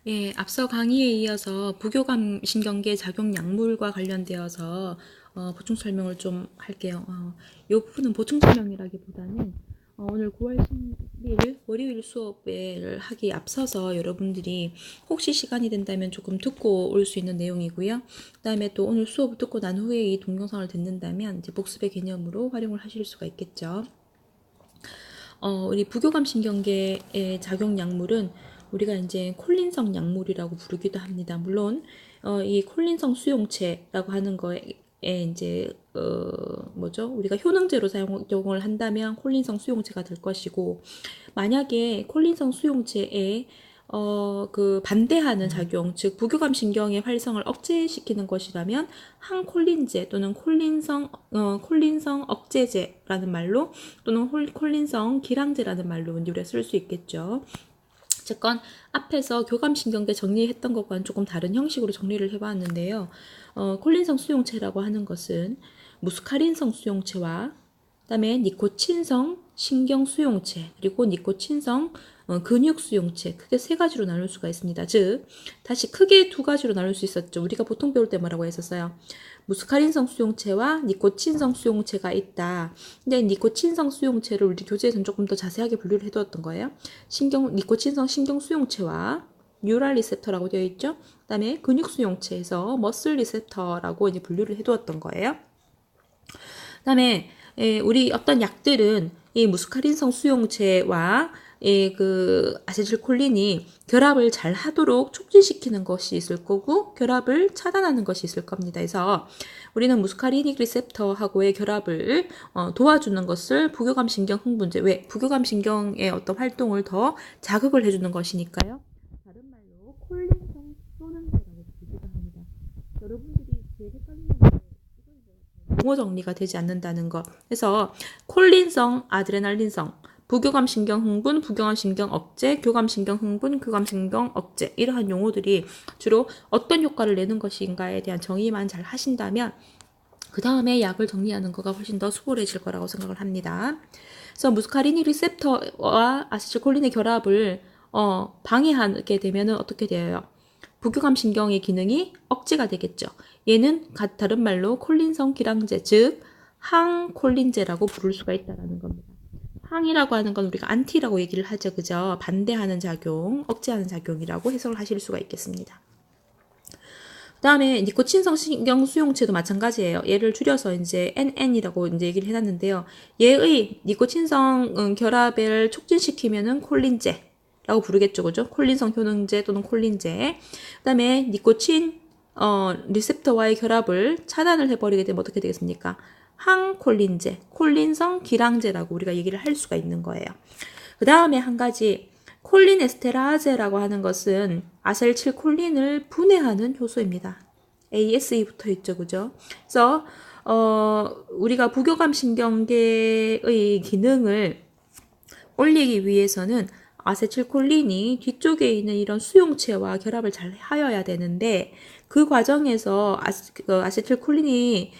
예, 앞서 강의에 이어서 부교감 신경계 작용 약물과 관련되어서 보충 설명을 좀 할게요. 이 부분은 보충 설명이라기보다는 오늘 9월 10일 월요일 수업을 하기 앞서서 여러분들이 혹시 시간이 된다면 조금 듣고 올 수 있는 내용이고요. 그 다음에 또 오늘 수업을 듣고 난 후에 이 동영상을 듣는다면 이제 복습의 개념으로 활용을 하실 수가 있겠죠. 우리 부교감 신경계의 작용 약물은 우리가 이제 콜린성 약물이라고 부르기도 합니다. 물론 이 콜린성 수용체라고 하는 거에 이제 뭐죠? 우리가 효능제로 사용을 한다면 콜린성 수용체가 될 것이고, 만약에 콜린성 수용체에 그 반대하는 작용, 즉 부교감 신경의 활성을 억제시키는 것이라면 항콜린제 또는 콜린성 억제제라는 말로, 또는 콜린성 기량제라는 말로 우리가 쓸 수 있겠죠. 어쨌건 앞에서 교감신경계 정리했던 것과는 조금 다른 형식으로 정리를 해봤는데요. 콜린성 수용체라고 하는 것은 무스카린성 수용체와 그다음에 니코틴성 신경 수용체, 그리고 니코틴성 근육 수용체, 크게 세 가지로 나눌 수가 있습니다. 즉 다시 크게 두 가지로 나눌 수 있었죠. 우리가 보통 배울 때 뭐라고 했었어요? 무스카린성 수용체와 니코틴성 수용체가 있다. 근데 니코틴성 수용체를 우리 교재에서는 조금 더 자세하게 분류를 해두었던 거예요. 니코틴성 신경 수용체와 뉴럴 리셉터라고 되어 있죠. 그 다음에 근육 수용체에서 머슬 리셉터라고 이제 분류를 해두었던 거예요. 그 다음에 우리 어떤 약들은 이 무스카린성 수용체와 그 아세틸콜린이 결합을 잘 하도록 촉진시키는 것이 있을 거고, 결합을 차단하는 것이 있을 겁니다. 그래서 우리는 무스카리닉 리셉터하고의 결합을 도와주는 것을 부교감 신경 흥분제, 왜? 부교감 신경의 어떤 활동을 더 자극을 해주는 것이니까요. 다른 말로 콜린성 효능제라고 부르기도 합니다. 여러분들이 제일 헷갈리는 게 용어 정리가 되지 않는다는 것. 그래서 콜린성, 아드레날린성, 부교감 신경 흥분, 부교감 신경 억제, 교감 신경 흥분, 교감 신경 억제, 이러한 용어들이 주로 어떤 효과를 내는 것인가에 대한 정의만 잘 하신다면 그 다음에 약을 정리하는 거가 훨씬 더 수월해질 거라고 생각을 합니다. 그래서 무스카리닉 리셉터와 아세틸콜린의 결합을 방해하게 되면 어떻게 돼요? 부교감 신경의 기능이 억제가 되겠죠. 얘는 다른 말로 콜린성 기량제, 즉 항콜린제라고 부를 수가 있다는 겁니다. 항이라고 하는 건 우리가 안티라고 얘기를 하죠. 그죠? 반대하는 작용, 억제하는 작용이라고 해석을 하실 수가 있겠습니다. 그 다음에 니코틴성 신경 수용체도 마찬가지예요. 얘를 줄여서 이제 NN이라고 이제 얘기를 해놨는데요. 얘의 니코틴성 결합을 촉진시키면은 콜린제 라고 부르겠죠. 그죠? 콜린성 효능제 또는 콜린제. 그 다음에 니코틴 리셉터와의 결합을 차단을 해버리게 되면 어떻게 되겠습니까? 항콜린제, 콜린성 기량제라고 우리가 얘기를 할 수가 있는 거예요. 그 다음에 한 가지 콜린에스테라제라고 하는 것은 아세틸콜린을 분해하는 효소입니다. ASE 붙어 있죠. 그죠? 그래서 우리가 부교감 신경계의 기능을 올리기 위해서는 아세틸콜린이 뒤쪽에 있는 이런 수용체와 결합을 잘 하여야 되는데, 그 과정에서 아세틸콜린이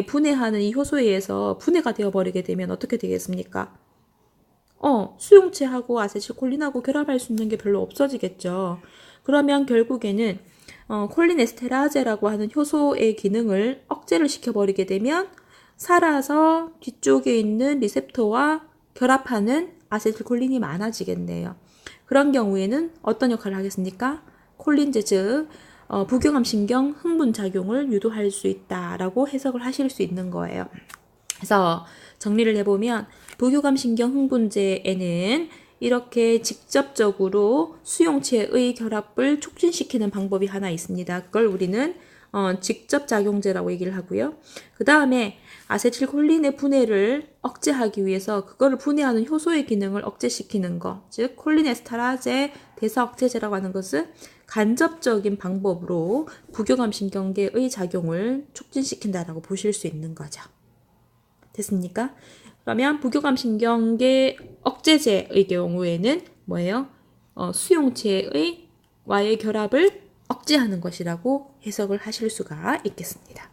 분해하는 이 효소에 의해서 분해가 되어버리게 되면 어떻게 되겠습니까? 수용체하고 아세틸콜린하고 결합할 수 있는 게 별로 없어지겠죠. 그러면 결국에는 콜린에스테라제라고 하는 효소의 기능을 억제를 시켜버리게 되면 살아서 뒤쪽에 있는 리셉터와 결합하는 아세틸콜린이 많아지겠네요. 그런 경우에는 어떤 역할을 하겠습니까? 콜린제, 즉 부교감 신경 흥분 작용을 유도할 수 있다라고 해석을 하실 수 있는 거예요. 그래서 정리를 해보면 부교감 신경 흥분제에는 이렇게 직접적으로 수용체의 결합을 촉진시키는 방법이 하나 있습니다. 그걸 우리는 직접작용제라고 얘기를 하고요. 그 다음에 아세틸콜린의 분해를 억제하기 위해서 그거를 분해하는 효소의 기능을 억제시키는 것, 즉 콜린에스테라제 대사억제제라고 하는 것은 간접적인 방법으로 부교감 신경계의 작용을 촉진시킨다라고 보실 수 있는 거죠. 됐습니까? 그러면 부교감 신경계 억제제의 경우에는 뭐예요? 수용체의 와의 결합을 억제하는 것이라고 해석을 하실 수가 있겠습니다.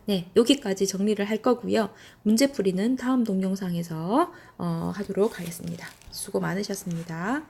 네, 여기까지 정리를 할 거고요. 문제풀이는 다음 동영상에서 하도록 하겠습니다. 수고 많으셨습니다.